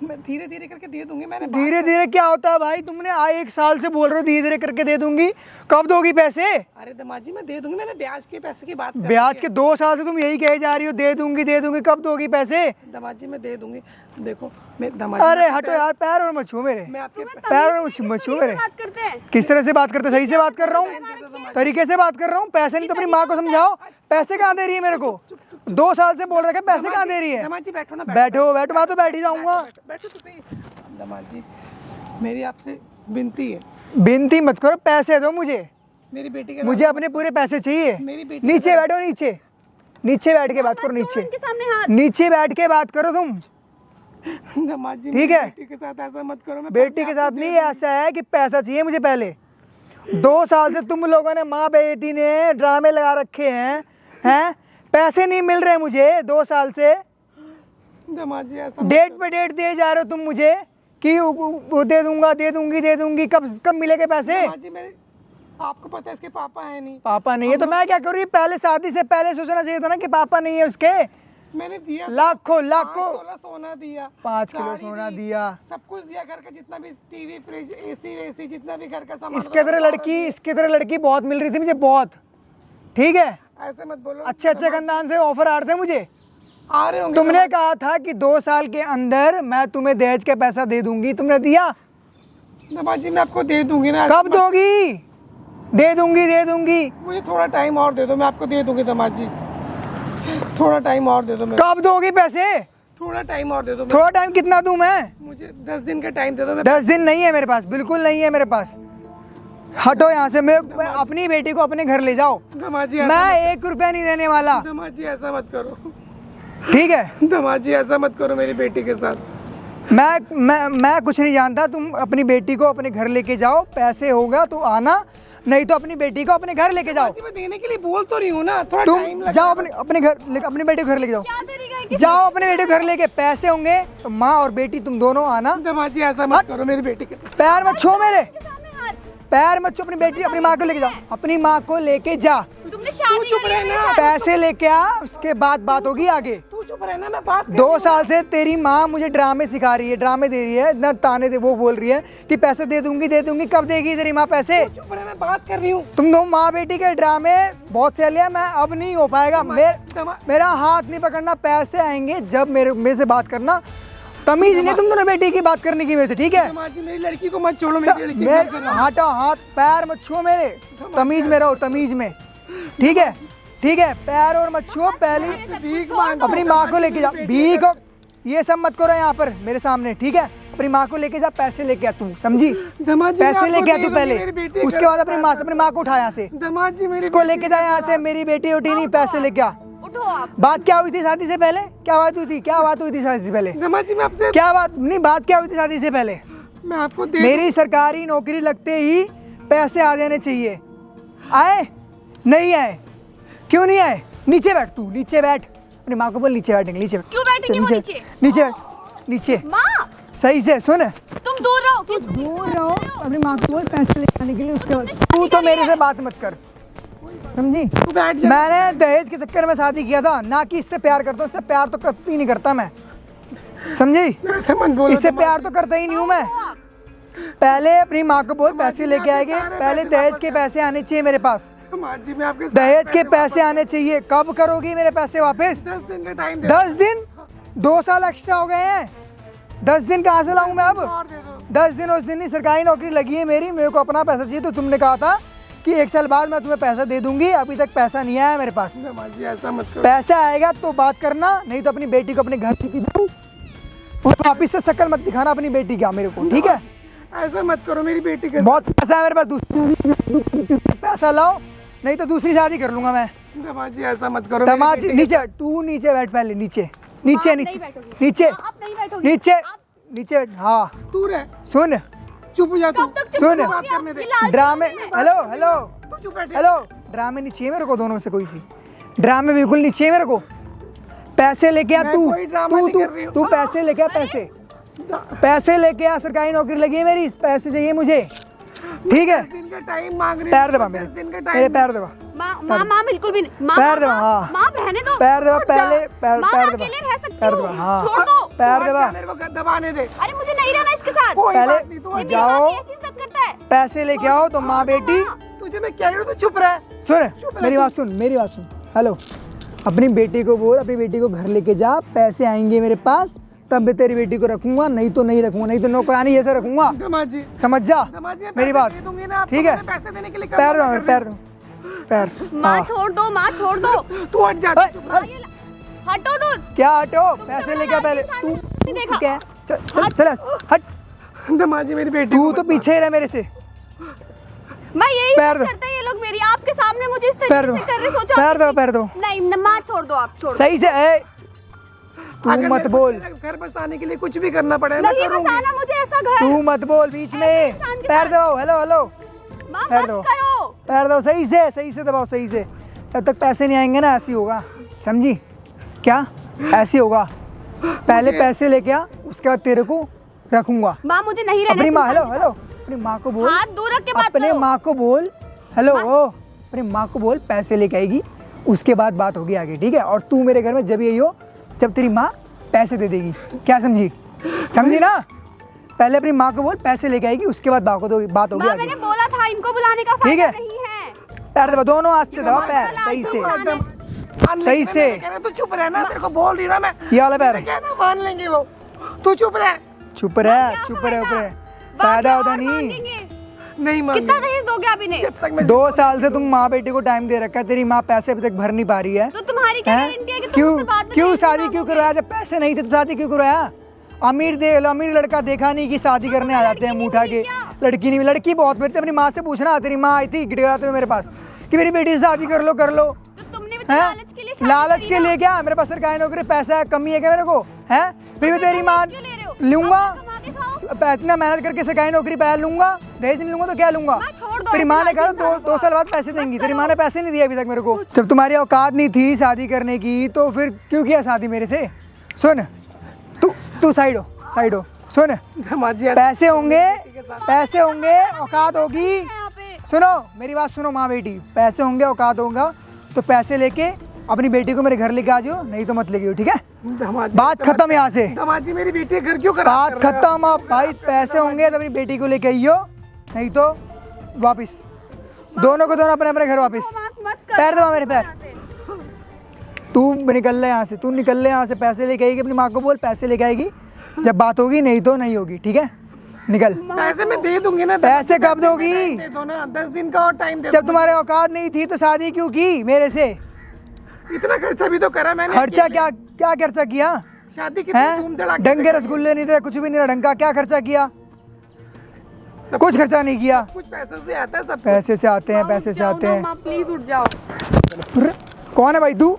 मैं धीरे धीरे करके दे दूंगी। मैंने धीरे धीरे क्या होता है भाई? तुमने 1 साल से बोल रहे हो धीरे धीरे करके दे दूंगी, कब दोगी पैसे? अरे दमाजी मैं दे दूंगी। मैंने ब्याज के पैसे की बात कर ब्याज के 2 साल से तुम यही कहे जा रही हो दे दूंगी, कब दोगी पैसे? दमाजी मैं दे दूंगी। देखो मैं दमाजी, अरे हटो यार, पैर और मत छू मेरे, मैं आपके पैर और मत छू मेरे। बात करते हैं। किस तरह से बात करते? सही से बात कर रहा हूँ, तरीके से बात कर रहा हूँ। पैसे नहीं तो अपनी माँ को समझाओ, पैसे कहाँ दे रही है मेरे को? 2 साल से बोल रहे हैं पैसे कहाँ दे रही है? दमाजी बैठो ना, बैठो बैठो, मैं तो बैठ ही जाऊंगा। बैठो तो सही। दमाजी मेरी आपसे विनती है, बिनती मत करो, पैसे दो मुझे। मेरी बेटी के मुझे अपने पूरे पैसे चाहिए। मेरी बेटी नीचे बैठो, नीचे नीचे बैठ के बात करो, नीचे उनके सामने हाथ। नीचे बैठ के बात करो तुम, दमाजी ठीक है? बेटी के साथ ऐसा मत करो। मैं बेटी के साथ नहीं, ऐसा है कि पैसा चाहिए मुझे पहले। 2 साल से तुम लोगों ने, माँ बेटी ने ड्रामे लगा रखे हैं, पैसे नहीं मिल रहे मुझे 2 साल से। दमाजी ऐसा डेट पे डेट दिए जा रहे हो तुम मुझे कि वो दे दूंगा, दे दूंगी, कब मिलेंगे पैसे? दमाजी मेरे, आपको पता है इसके पापा है नहीं। पापा नहीं है तो मैं क्या करूँ? पहले शादी से पहले सोचना चाहिए था ना कि पापा नहीं है उसके। मैंने दिया लाखों 5 तोला सोना दिया, 5 किलो गाड़ी सोना दी, दिया। सब कुछ दिया। घर का जितना भी टीवी फ्रिज एसी वेसी जितना भी घर का सामान, इसके तरह लड़की बहुत मिल रही थी मुझे, बहुत। ठीक है, ऐसे मत बोलो। अच्छे खानदान से ऑफर आ रहे थे मुझे। आ रहे होंगे। तुमने कहा था कि 2 साल के अंदर मैं तुम्हें दहेज का पैसा दे दूंगी, तुमने दिया? दमाजी मैं आपको दे दूंगी ना। कब दोगी? दे दूंगी। मुझे थोड़ा टाइम और दे दो, मैं आपको दे दूंगी दमाजी। थोड़ा टाइम और दे दो। कब दोगी पैसे? थोड़ा टाइम और दे दो। थोड़ा टाइम कितना दूं मैं? मुझे 10 दिन का टाइम दे दो। 10 दिन नहीं है मेरे पास, बिल्कुल नहीं है मेरे पास। हटो यहाँ से। मैं अपनी बेटी को अपने घर ले जाओ। दमाजी मैं 1 रुपया नहीं देने वाला, दमाजी ऐसा मत करो। ठीक है? दमाजी ऐसा मत करो मेरी बेटी के साथ। मैं कुछ नहीं जानता। तुम अपनी बेटी को अपने घर लेके जाओ, पैसे होगा तो आना, नहीं तो अपनी बेटी को अपने घर लेके जाओ। मैं देने के लिए बोल तो रही हूँ ना, थोड़ा टाइम तुम जाओ अपने बेटी को घर लेके जाओ। क्या तरीका है कि जाओ अपने बेटी को घर लेके, पैसे होंगे तो माँ और बेटी तुम दोनों आना। दमाजी ऐसा मत करो मेरी बेटी के। पैर मत छो मेरे, सामने हाथ? पैर मत छो। अपनी बेटी अपनी माँ को लेके जाओ, अपनी माँ को लेके जा। तुमने शादी चुप करी है रहना। पैसे लेके आ, उसके बाद बात होगी आगे। तू चुप रहना, मैं बात 2 साल से तेरी माँ मुझे ड्रामे सिखा रही है, ड्रामे दे रही है, इतना ताने दे, वो बोल रही है कि पैसे दे दूंगी। कब देगी तेरी माँ पैसे? चुप रह, मैं बात कर रही हूँ। तुम दो माँ बेटी के ड्रामे बहुत चले हैं, मैं अब नहीं हो पाएगा। मेरा हाथ नहीं पकड़ना, पैसे आएंगे जब मेरे से बात करना। तमीज नहीं तुम दोनों बेटी की बात करने की मेरे से, ठीक है? दमाजी मेरी लड़की को मत छोड़ो। मेरी लड़की हटा हाथ, पैर मत छुओ मेरे, तमीज में रहो, तमीज में, ठीक है? ठीक है, पैर और मत छुओ। पहली भीख मांगो। अपनी माँ को लेके जा, भीख ये सब मत करो यहाँ पर मेरे सामने, ठीक है? अपनी माँ को लेके जा, पैसे लेके आ तू, समझी? दमाजी पैसे लेके आ तू पहले, उसके बाद अपनी माँ को उठा यहाँ से। दमाजी मेरी इसको लेके जा यहाँ से, मेरी बेटी उठी नहीं, पैसे लेके आ। उठो आप। बात क्या हुई थी शादी से पहले? क्या बात हुई थी शादी से पहले? दमाजी मैं आपसे क्या बात नहीं, बात क्या हुई थी शादी से पहले? मैं आपको दे मेरी सरकारी नौकरी लगते ही पैसे आ जाने चाहिए। आए? नहीं आए? क्यों नहीं आए? नीचे बैठ तू, नीचे बैठ। अपनी माँ को बोल नीचे बैठेंगे, नीचे क्यों बैठेंगे वो नीचे? नीचे माँ सही से सुन। तुम दूर रहो। दूर रहो, अपनी माँ को बोल पैसे लेके आने के लिए। उसके बाद तू तो मेरे से बात मत कर, समझी? तू बैठ जा। मैंने दहेज के चक्कर में शादी किया था, ना कि इससे प्यार करता हूँ। इससे प्यार तो कभी नहीं करता मैं, समझी? ऐसे मत बोलो। इससे प्यार तो करता ही नहीं हूँ मैं। पहले अपनी माँ को बोल पैसे लेके आएंगे, पहले दहेज के पैसे आने चाहिए मेरे पास। दमाजी मैं आपके दहेज के पैसे आने चाहिए। कब करोगी मेरे पैसे वापस? 10 दिन का टाइम दे 10 दिन? 2 साल एक्स्ट्रा हो गए हैं, 10 दिन कहाँ से लाऊं मैं अब? और दे दो। 10 दिन उस दिन नहीं, सरकारी नौकरी लगी है मेरी, मेरे को अपना पैसा चाहिए। तो तुमने कहा था कि 1 साल बाद मैं तुम्हें पैसा दे दूंगी, अभी तक पैसा नहीं आया मेरे पास। दमाजी ऐसा मत करो। पैसा आएगा तो बात करना, नहीं तो अपनी बेटी को अपने घर लेके जाओ, और वापिस से शक्ल मत दिखाना अपनी बेटी का मेरे को, ठीक है? ऐसा मत करो मेरी बेटी के बहुत पैसा है मेरे पास, दूसरी पैसा लाओ नहीं तो दूसरी शादी कर लूंगा मैं। दामाद जी ऐसा मत करो। दामाद जी नीचे, तू नीचे बैठ पहले, नीचे नीचे नीचे नीचे आप नहीं बैठोगे। नीचे नीचे बैठ। हाँ तू रह, सुन चुप हो जा तू। सुन, बात करने दे। ड्रामे, हेलो हेलो तू चुप बैठ। हेलो, ड्रामे नहीं चाहिए मेरे को दोनों से कोई सी, ड्रामे बिल्कुल नहीं चाहिए मेरे को। पैसे लेके आ मैं तू, कोई ड्रामा तू नहीं तू कर रही हूँ। तू पैसे लेके आ, पैसे लेके आ, सरकारी नौकरी लगी है मेरी, पैसे चाहिए मुझे, ठीक है? 10 दिन का टाइम मांग रही पैर दबा हूँ, मेरे, 10 दिन का मेरे टाइम। पैर दबा, माँ बिल्कुल भी नहीं। माँ, पैर दबा, माँ, हाँ। माँ रहने दो। पैर दबा पहले, पैर माँ, पैर मैं दबा, अकेले रह सकती पैर हूँ। दबा, हाँ छोड़ दो। पैर दबा। मेरे को दबाने दे। अरे मुझे नहीं रहना इसके साथ। कोई पहले बात नहीं, तू ये मेरी जाओ, माँ की ऐसी इज्जत करता है। पैसे लेके आओ तो माँ बेटी। तुझे मैं कह रही हूँ तू चुप रह। सुन मेरी बात सुन, मेरी बात सुन, हेलो, अपनी बेटी को बोल, अपनी बेटी को घर लेके जा, पैसे आएंगे मेरे पास तब मैं तेरी बेटी को रखूंगा, नहीं तो नहीं रखूंगा, नहीं तो नौकरानी जैसे रखूंगा, दामाद जी, समझ जा दामाद जी, मैं मेरी पैसे बात, दे दूंगी ना आपको, ठीक है? मैं पैसे देने के लिए पैर दो, कर रही पैर दो, पैर, माँ हाँ। छोड़ दो, माँ छोड़ दो। हूँ। तू हट जा, ओए, चुप रह। हटो दूर। क्या हटो, पैसे लेके आ पहले, तू नहीं देखा। क्या, चल चल हट, दामाद जी मेरी बेटी तू को तो मत पीछे ही रह मेरे से, मैं यही पैर दो। करते हैं ये लोग मेरी, आपके सामने मुझे इस पैर तरीके दो, से कर रहे, सोचो पैर दो, पैर दो, नहीं माँ छोड़ दो, आप छोड़ दो। सही से, ए, तू अगर मत मेरे को बोल, तेरा घर बसाने के लिए कुछ भी करना पड़े मैं नहीं करूंगी। बसाना मुझे ऐसा घर। तू मत बोल बीच में, इंसान के पैर दबाओ, हेलो हेलो, माँ पैर मत दो। करो। पैर दो, सही से दबाओ, सही से, जब तक पैसे नहीं आएंगे ना ऐसे ही होगा, समझी क्या? ऐसे होगा, पहले पैसे लेके आ, उसके बाद तेरे को रखूंगा। माँ मुझे नहीं रहना। अपनी माँ, इस हेलो इंसान के हेलो, अपनी माँ को बोल, हाथ दूर रख के बात अपने करो। माँ को बोल, हेलो ओ, अपनी माँ को बोल पैसे लेके आएगी, उसके बाद बात होगी आगे, ठीक है? और तू मेरे घर में जब यही हो जब तेरी माँ पैसे दे देगी, क्या समझी? समझी ना? पहले अपनी माँ को बोल पैसे लेके आएगी, उसके बाद बात होगी माँ आगे, मैंने बोला था इनको बुलाने का ठीक फायदा है? नहीं है। पैर दबा, दोनों हाथ से दबा पैर, सही से, सही से। तू चुप रह ना, तेरे को बोल रही ना मैं। ये वाला पैर, क्या ना मान लेंगे वो, तू चुप रह। चुप रह, चुप रह, ऊपर फायदा होता नहीं। नहीं मान कितना दहेज दोगे आप इन्हें? जब तक मैं 2 साल से तुम माँ बेटी को टाइम दे रखा है, तेरी माँ पैसे अभी तक भर नहीं पा रही है, तो तुम्हारी क्या हैं? गारंटी है कि तुम क्यों उससे बाद में क्यों दहेज शादी मांगोगे? क्यों करवाया? जब पैसे नहीं थे तो शादी क्यों करवाया? अमीर देख लो, अमीर लड़का देखा नहीं कि शादी करने आ जाते हैं मुंह उठा के। लड़की नहीं, लड़की बहुत मेरे, अपनी माँ से पूछना, तेरी माँ आई थी गिड़गिड़ाते हुए मेरे पास कि मेरी बेटी से शादी कर लो, कर लो। तो तुमने भी तो हैं? लालच के लिए शादी लालच करी के ना। लिए क्या? मेरे पास सरकारी नौकरी, पैसा है, कमी है क्या मेरे को? है फिर भी तेरी माँ क्यों ले रहे हो? लूंगा, आप कमा के खाओ। इतना मेहनत करके सरकारी नौकरी पहले लूंगा, दहेज नहीं लूंगा तो क्या लूंगा? माँ, छोड़ दो तेरी ऐसे माँ ने कहा लालची दो इंसानों 2 साल बाद पैसे देंगी, तेरी माँ ने पैसे नहीं दिए अभी तक मेरे को। जब तुम्हारी औकात नहीं थी शादी करने की तो फिर क्यों किया शादी मेरे से? सुन, तू साइड हो, सुन, दामाद जी पैसे होंगे, औकात होगी, यहाँ पे सुनो मेरी बात सुनो माँ बेटी, पैसे होंगे, औकात होगा तो पैसे लेके अपनी बेटी को मेरे घर लेके आ जाओ, नहीं तो मत लेके आओ, ठीक है? दामाद जी, बात खत्म यहाँ से, दामाद जी मेरी बेटी घर क्यों खराब बात कर रहे हो? खत्म। आप भाई पैसे होंगे तो अपनी बेटी को लेके आइयो, नहीं तो वापिस, दोनों को दोनों अपने अपने घर वापिस। मत कर। पैर दबा मेरे पैर, तू निकल ले यहाँ से, तू निकल ले यहाँ से, पैसे लेके आएगी, अपनी माँ को बोल पैसे लेके आएगी, जब बात होगी, नहीं तो नहीं होगी, ठीक है? निकल। पैसे मैं दे दूंगी ना। पैसे कब दोगी? दे दो ना, 10 दिन का और टाइम दे जब दो। तुम्हारे औकात नहीं थी तो शादी क्यों की मेरे से? इतना खर्चा भी तो करा मैंने। खर्चा क्या क्या खर्चा किया शादी कितनी धूम है? धड़ाके ढंग के से रसगुल्ले नहीं थे, कुछ भी नहीं था ढंग का, क्या खर्चा किया? कुछ खर्चा नहीं किया। कुछ पैसों से आता है सब। पैसे से आते हैं, पैसे से आते हैं। माँ प्लीज उठ जाओ। कौन है भाई तू?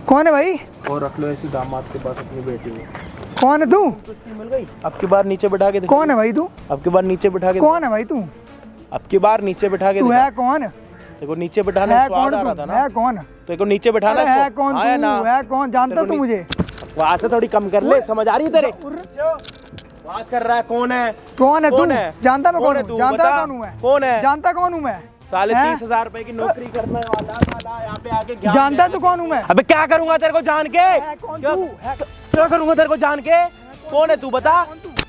कौन है भाई? और रख लो ऐसी दामाद के पास अपनी बेटी को। कौन है तू? मिल गई। अब की बार नीचे बैठा के देखो। कौन है भाई तू? अब की बार नीचे बैठा के कौन है भाई तू? अब की बार नीचे बैठा के तू है कौन? देखो नीचे बैठाने है में स्वाद कौन आ रहा तू? था ना। है कौन? तो देखो नीचे बैठाना अरे है इसको। कौन आया तू? ना। है कौन? जानता तू मुझे? वहां से थोड़ी कम कर ले, समझ आ रही है तेरे? बात कर रहा है, कौन है? कौन है तू? कौन है? जानता मैं कौन कौन है हूँ? तू? जानता बता। कौन हूँ मैं? कौन है? जानता कौन हूँ मैं? साले हैं? 30,000 रुपए की नौकरी करने वाला साला यहाँ पे आके ज्ञान जानता दे तू कौन हूँ मैं? अबे क्या करूंगा तेरे को जान के? है कौन क्या तू? है क्या करूंगा तेरे को जान के? कौन है तू? बता।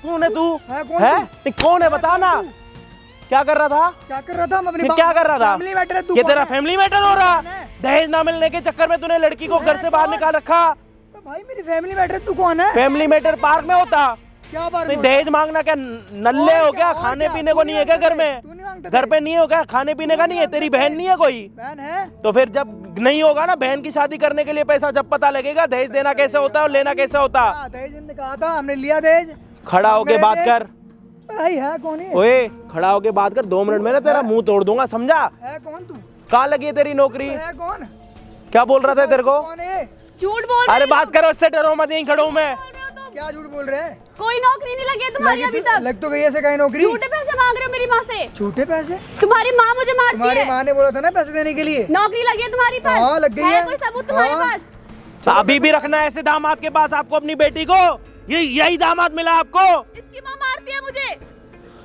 कौन है तू? है कौन है? तू? नहीं, कौन है बता ना। क्या कर रहा था? क्या कर रहा था? मैं अपनी ये क्या कर रहा था? फैमिली मैटर है, तू ये कौन तेरा है? फैमिली मैटर हो रहा? कौन है? दहेज ना मिलने के चक्कर में तूने लड़की को घर से बाहर निकाल रखा। तो भाई मेरी फैमिली मैटर है, तू कौन है? फैमिली मैटर पार्क में होता। क्या बात नहीं दहेज मांगना क्या नल्ले हो क्या? खाने पीने को नहीं है क्या घर में? घर पे नहीं हो क्या? खाने पीने का नहीं है? तेरी बहन नहीं है कोई? बहन है? तो फिर जब नहीं होगा ना बहन की शादी करने के लिए पैसा, जब पता लगेगा दहेज देना कैसे होता है और लेना कैसे होता। दहेज ने कहा था, हमने लिया दहेज। खड़ा होके बात कर। भाई है कौन है? ओए खड़ा होके बात कर, 2 मिनट में ना तेरा मुंह तोड़ दूंगा, समझा? है कौन तू? कहाँ लगी है तेरी नौकरी? है कौन? क्या बोल रहा था तेरे को? कौन है? झूठ बोल रहे अरे हो बात करो, इससे डरो मत, यहीं खड़ा हूं मैं। क्या झूठ बोल रहे हैं? कोई नौकरी नहीं लगी है तुम्हारी अभी तक। लग तो गई ऐसे कहीं नौकरी। झूठे पैसे मांग रहे हो मेरी माँ से। झूठे पैसे? तुम्हारी माँ मुझे मारती तुम्हारी है। माँ ने बोला था ना पैसे देने के लिए। नौकरी लगी है तुम्हारी पास? हाँ, लग गई है। कोई सबूत तुम्हारे हाँ। पास? अभी भी रखना है ऐसे दामाद के पास आपको अपनी बेटी को? यही दामाद मिला आपको? इसकी माँ मारती है मुझे।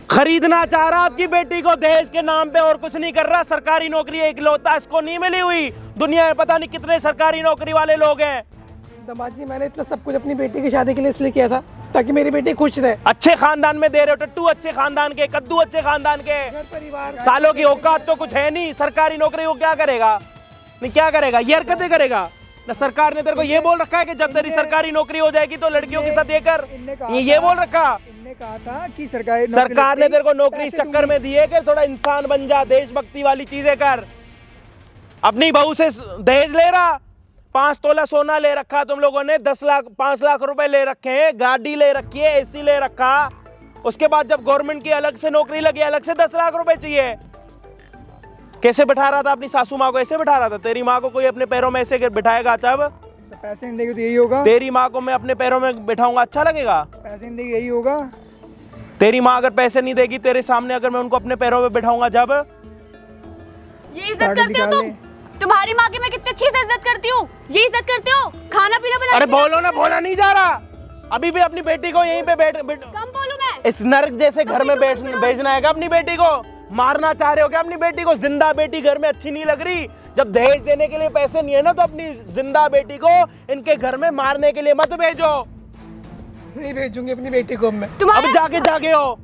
खरीदना चाह रहा आपकी बेटी को दहेज के नाम पे, और कुछ नहीं कर रहा। सरकारी नौकरी इकलौता इसको नहीं मिली हुई, दुनिया में पता नहीं कितने सरकारी नौकरी वाले लोग हैं। दामाद जी मैंने इतना सब कुछ अपनी बेटी की शादी के लिए इसलिए किया था ताकि मेरी बेटी खुश रहे। अच्छे खानदान में दे रहे हो, टट्टू अच्छे खानदान के, कद्दू अच्छे खानदान के, घर परिवार सालों की औकात तो कुछ है नहीं। सरकारी नौकरी वो क्या करेगा? नहीं क्या करेगा? ये हरकतें करेगा ना। सरकार ने तेरे को ये बोल रखा है कि जब तेरी सरकारी नौकरी हो जाएगी तो लड़कियों के साथ ये कर, ये बोल रखा। इनने कहा था कि सरकारी सरकार ने तेरे को नौकरी इस चक्कर में दी है कि थोड़ा इंसान बन जा, देशभक्ति वाली चीजें कर। अपनी बहू से दहेज ले रहा, 5 तोला सोना ले रखा तुम लोगों ने, 5 लाख रुपए ले रखे हैं, गाड़ी ले रखी है, एसी ले रखा। उसके बाद जब गवर्नमेंट की अलग से नौकरी लगी, अलग से 10 लाख रुपए चाहिए। कैसे बिठा रहा था अपनी सासू माँ को? ऐसे बिठा रहा था? तेरी माँ को कोई अपने पैरों में ऐसे बिठाएगा तब? तो पैसे नहीं देंगे तो यही होगा। तेरी माँ को मैं अपने पैरों में बिठाऊंगा, अच्छा लगेगा? पैसे नहीं देंगे यही होगा। तेरी माँ अगर पैसे नहीं देगी तेरे सामने, अगर मैं उनको अपने पैरों में बिठाऊंगा जब? ये इज्जत करते हो तुम? तुम्हारी माँ की मैं कितनी अच्छी से इज्जत करती हूँ। ये इज्जत करते हो? खाना पीना बना। अरे बोलो ना, बोला नहीं जा रहा। अभी भी अपनी बेटी को यहीं पे कम बोलूं मैं? इस नरक जैसे घर में भेजना है क्या अपनी बेटी को? मारना चाह रहे हो क्या अपनी बेटी को? जिंदा बेटी घर में अच्छी नहीं लग रही? जब दहेज देने के लिए पैसे नहीं है ना, तो अपनी जिंदा बेटी को इनके घर में मारने के लिए मत भेजो। नहीं भेजूंगी अपनी बेटी को मैं। अब जागे हो।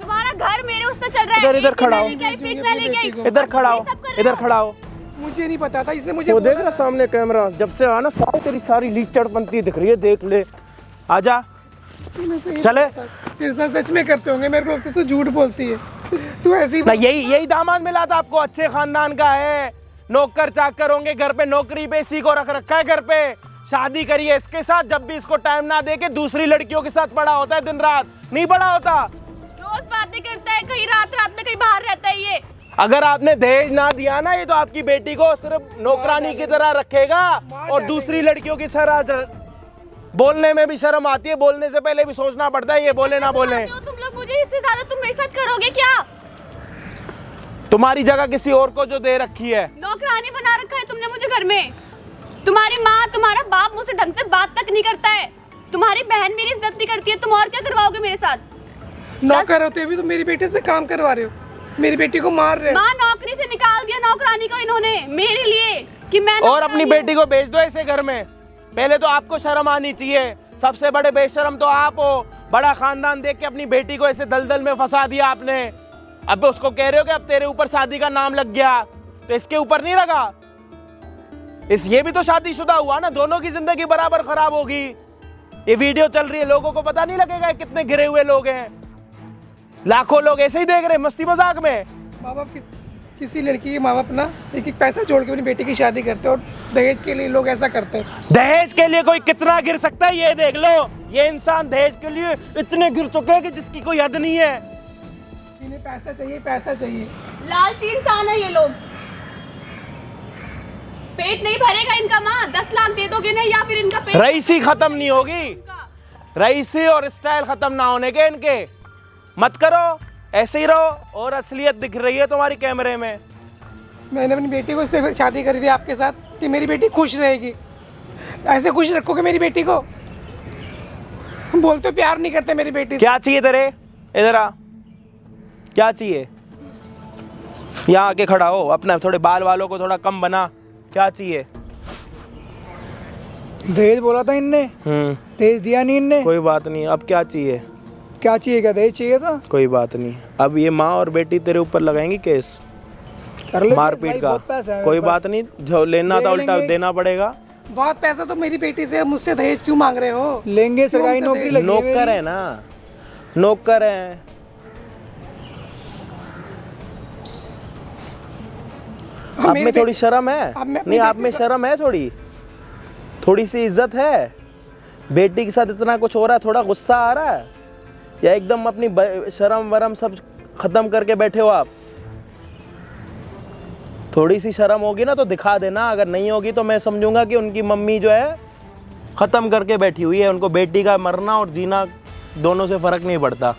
तुम्हारा घर मेरे उससे चल रहा है। इधर खड़ा हो, इधर खड़ा हो, इधर खड़ा हो। मुझे नहीं पता था, इसने मुझे वो देख रहा सामने कैमरा, जब से आना सारी तेरी सारी लीचड़पंती दिख रही है, देख ले। आजा चले। तेरे साथ सच में करते होंगे, मेरे को लगता है तू झूठ बोलती है। तू ऐसी ना, यही दामाद मिला था आपको, अच्छे खानदान का है, नौकर चाकर होंगे घर पे, नौकरी पे इसी को रख रखा है घर पे। शादी करिए इसके साथ, जब भी इसको टाइम ना दे के दूसरी लड़कियों के साथ पड़ा होता है, दिन रात नहीं पड़ा होता। रोज बातें करता है, कहीं रात में कहीं बाहर रहता है ये। अगर आपने दहेज ना दिया ना, ये तो आपकी बेटी को सिर्फ नौकरानी की तरह रखेगा और दूसरी लड़कियों की तरह। बोलने में भी शर्म आती है, बोलने से पहले भी सोचना पड़ता है, ये बोले ना बोले। तुम लोग मुझे इससे ज्यादा तुम मेरे साथ करोगे क्या? तुम्हारी जगह किसी और को जो दे रखी है। नौकरानी बना रखा है तुमने मुझे घर में। तुम्हारी माँ तुम्हारा बाप मुझसे ढंग से बात तक नहीं करता है। तुम्हारी बहन मेरी इज्जत नहीं करती है। तुम और क्या करवाओगे मेरे साथ? नौकर होते हुए भी तुम मेरी बेटे से काम करवा रहे हो, मेरी बेटी को मार रहे हो। माँ नौकरी से निकाल दिया नौकरानी को इन्होंने मेरे लिए कि मैं और अपनी बेटी को भेज दो ऐसे घर में। पहले तो आपको शर्म आनी चाहिए, सबसे बड़े बेशर्म तो आप हो। बड़ा खानदान देख के अपनी बेटी को ऐसे दलदल में फंसा दिया आपने। अब उसको कह रहे हो कि अब तेरे ऊपर शादी का नाम लग गया, तो इसके ऊपर नहीं लगा? ये भी तो शादीशुदा हुआ ना, दोनों की जिंदगी बराबर खराब होगी। ये वीडियो चल रही है, लोगों को पता नहीं लगेगा कितने गिरे हुए लोग हैं। लाखों लोग ऐसे ही देख रहे हैं मस्ती मजाक में। माँ बाप किसी लड़की के माँ बाप ना एक एक पैसा जोड़ के अपनी बेटी की शादी करते हैं, और दहेज के लिए लोग ऐसा करते हैं। दहेज के लिए कोई कितना गिर सकता है ये देख लो। ये इंसान दहेज के लिए इतने गिर चुके हैं कि जिसकी कोई हद नहीं है। इन्हें पैसा चाहिए, पैसा चाहिए। लालची इंसान है ये लोग। पेट नहीं भरेगा इनका माँ, 10 लाख दे दोगे ना, या फिर इनका पेट रईसी खत्म नहीं होगी, रईसी और स्टाइल खत्म ना होने के इनके। मत करो, ऐसे ही रहो। और असलियत दिख रही है तुम्हारी कैमरे में। मैंने अपनी बेटी को इसलिए शादी करी थी आपके साथ कि मेरी बेटी खुश रहेगी। ऐसे खुश रखोगे मेरी बेटी को? बोलते प्यार नहीं करते मेरी बेटी से। क्या चाहिए तेरे? इधर आ, क्या चाहिए? यहाँ आके खड़ा हो, अपना थोड़े बाल वालों को थोड़ा कम बना। क्या चाहिए? दहेज बोला था इनने, दहेज दिया नहीं इनने। कोई बात नहीं, अब क्या चाहिए? क्या चाहिए? क्या दहेज चाहिए था? कोई बात नहीं, अब ये माँ और बेटी तेरे ऊपर लगाएंगी केस कर ले मारपीट भाई, का। बहुत पैसा है मेरे कोई पास। बात नहीं, जो लेना था उल्टा लेंगे। देना पड़ेगा। बहुत पैसा तो मेरी बेटी से, मुझसे दहेज क्यों मांग रहे हो? लेंगे, सरकारी क्यों नौकरी लगी नौकर है ना, नौकर है। आप में मेरे थोड़ी शर्म है? अब मैं अपनी नहीं, आप बेटी में शर्म है? थोड़ी सी इज्जत है? बेटी के साथ इतना कुछ हो रहा है, थोड़ा गुस्सा आ रहा है? या एकदम अपनी शर्म वरम सब खत्म करके बैठे हो आप? थोड़ी सी शर्म होगी ना तो दिखा देना, अगर नहीं होगी तो मैं समझूंगा कि उनकी मम्मी जो है खत्म करके बैठी हुई है, उनको बेटी का मरना और जीना दोनों से फर्क नहीं पड़ता।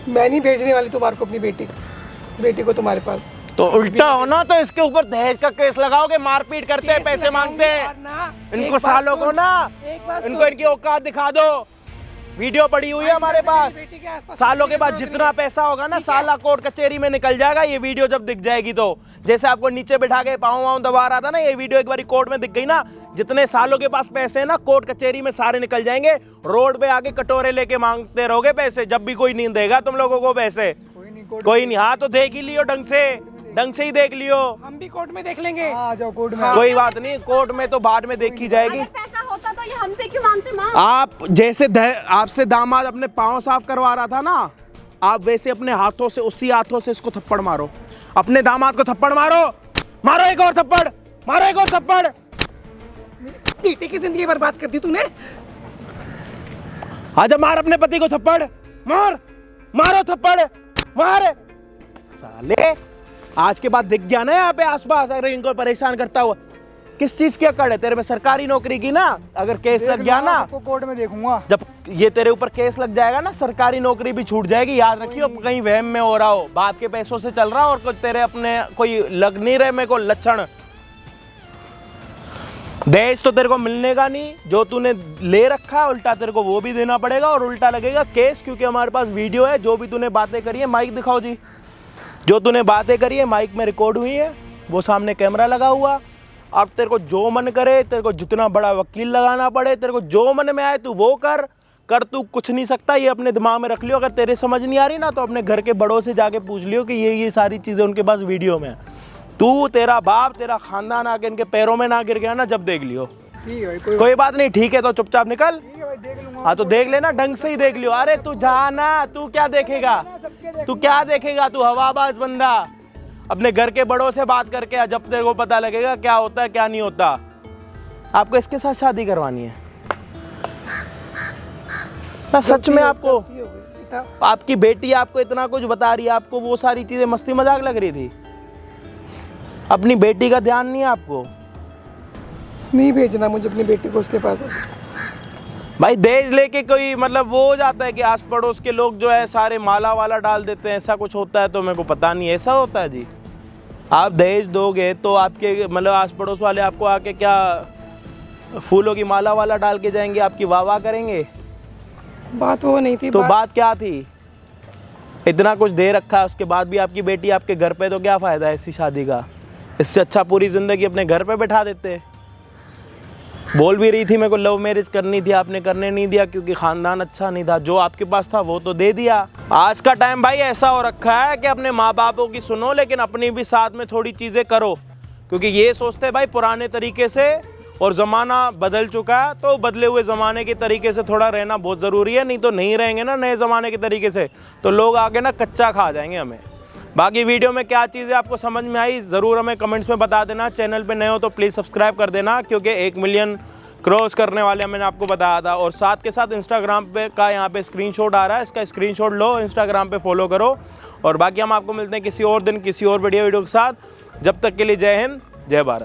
मैं नहीं भेजने वाली तुम्हारे को अपनी बेटी को तुम्हारे पास। तो उल्टा हो ना तो इसके ऊपर दहेज का केस लगाओगे, मारपीट करते हैं, पैसे मांगते हैं इनको सालों को ना, इनको इनकी औकात दिखा दो। वीडियो पड़ी हुई है हमारे पास, सालों के बाद जितना पैसा होगा ना साला कोर्ट कचहरी में निकल जाएगा। ये वीडियो जब दिख जाएगी तो, जैसे आपको नीचे बिठा के पाँव वाँव दबा रहा था ना, ये वीडियो एक बार कोर्ट में दिख गई ना, जितने सालों के पास पैसे हैं ना कोर्ट कचहरी में सारे निकल जाएंगे। रोड पे आके कटोरे लेके मांगते रहोगे पैसे, जब भी कोई नहीं देगा तुम लोगों को पैसे। कोई नहीं, हाँ तो देख ही लियो, ढंग से ही देख लियो। हम भी कोर्ट में देख लेंगे। आ जाओ कोर्ट में। कोई बात नहीं, कोर्ट में तो बाद में देखी जाएगी। अगर पैसा होता तो ये हमसे क्यों मांगते माँ? आप जैसे आपसे दामाद अपने पाँव साफ करवा रहा था ना, आप वैसे अपने हाथों से, उसी हाथों से इसको थप्पड़ मारो, अपने दामाद को थप्पड़ मारो। मारो एक और थप्पड़, मारो एक और थप्पड़। बेटी की जिंदगी बर्बाद कर दी तूने। आजा मार अपने पति को थप्पड़, मार, मारो थप्पड़, मार। साले आज के बाद दिख गया ना यहाँ पे आसपास, अगर इनको परेशान करता हुआ। किस चीज की अकड़ है तेरे में? सरकारी नौकरी की ना, अगर केस लग गया ना, आपको कोर्ट में देखूंगा। जब ये तेरे ऊपर केस लग जाएगा ना, सरकारी नौकरी भी छूट जाएगी। याद रखियो, कहीं वहम में हो रहा हो, बाप के पैसों से चल रहा हो और कुछ तेरे अपने कोई लग नहीं रहे मेरे को लक्षण। दहेज तो तेरे को मिलने का नहीं, जो तूने ले रखा है उल्टा तेरे को वो भी देना पड़ेगा और उल्टा लगेगा केस, क्योंकि हमारे पास वीडियो है। जो भी तूने बातें करी है, माइक दिखाओ जी, जो तूने बातें करी है माइक में रिकॉर्ड हुई है, वो सामने कैमरा लगा हुआ। अब तेरे को जो मन करे, तेरे को जितना बड़ा वकील लगाना पड़े, तेरे को जो मन में आए तू वो कर। तू कुछ नहीं सकता, ये अपने दिमाग में रख लियो। अगर तेरे समझ नहीं आ रही ना तो अपने घर के बड़ों से जाके पूछ लियो कि ये सारी चीज़ें उनके पास वीडियो में है। तू, तेरा बाप, तेरा खानदान आके इनके पैरों में ना गिर गया ना, जब देख लियो। ठीक है भाई, कोई बात नहीं, ठीक है तो चुपचाप निकल। ठीक है भाई, देख लूंगा। हाँ तो देख लेना, ढंग से ही देख लियो। अरे तू जा ना, तू क्या देखेगा, तू क्या देखेगा, तू हवाबाज बंदा। अपने घर के बड़ों से बात करके आ, जब तेरे को पता लगेगा क्या होता है क्या नहीं होता। आपको इसके साथ शादी करवानी है ना? सच में आपको, आपकी बेटी आपको इतना कुछ बता रही है, आपको वो सारी चीजें मस्ती मजाक लग रही थी? अपनी बेटी का ध्यान नहीं है आपको? नहीं भेजना मुझे अपनी बेटी को उसके पास। भाई दहेज लेके कोई मतलब वो हो जाता है कि आस पड़ोस के लोग जो है सारे माला वाला डाल देते हैं, ऐसा कुछ होता है? तो मेरे को पता नहीं, ऐसा होता है जी। आप दहेज दोगे तो आपके मतलब आस पड़ोस वाले आपको आके क्या फूलों की माला वाला डाल के जाएंगे, आपकी वाह वाह करेंगे? बात वो नहीं थी। तो बात क्या थी? इतना कुछ दे रखा है, उसके बाद भी आपकी बेटी आपके घर पे, तो क्या फ़ायदा है ऐसी शादी का? इससे अच्छा पूरी ज़िंदगी अपने घर पे बैठा देते। बोल भी रही थी मेरे को लव मैरिज करनी थी, आपने करने नहीं दिया क्योंकि ख़ानदान अच्छा नहीं था। जो आपके पास था वो तो दे दिया। आज का टाइम भाई ऐसा हो रखा है कि अपने माँ बापों की सुनो, लेकिन अपनी भी साथ में थोड़ी चीज़ें करो, क्योंकि ये सोचते हैं भाई पुराने तरीके से, और ज़माना बदल चुका है, तो बदले हुए ज़माने के तरीके से थोड़ा रहना बहुत ज़रूरी है। नहीं तो नहीं रहेंगे ना नए ज़माने के तरीके से, तो लोग आगे ना कच्चा खा जाएंगे हमें। बाकी वीडियो में क्या चीज़ें आपको समझ में आई ज़रूर हमें कमेंट्स में बता देना। चैनल पे नए हो तो प्लीज़ सब्सक्राइब कर देना, क्योंकि 1 मिलियन क्रॉस करने वाले मैंने आपको बताया था। और साथ के साथ इंस्टाग्राम पे का यहाँ पे स्क्रीनशॉट आ रहा है, इसका स्क्रीनशॉट लो, इंस्टाग्राम पे फॉलो करो। और बाकी हम आपको मिलते हैं किसी और दिन किसी और वीडियो के साथ। जब तक के लिए जय हिंद, जय भारत।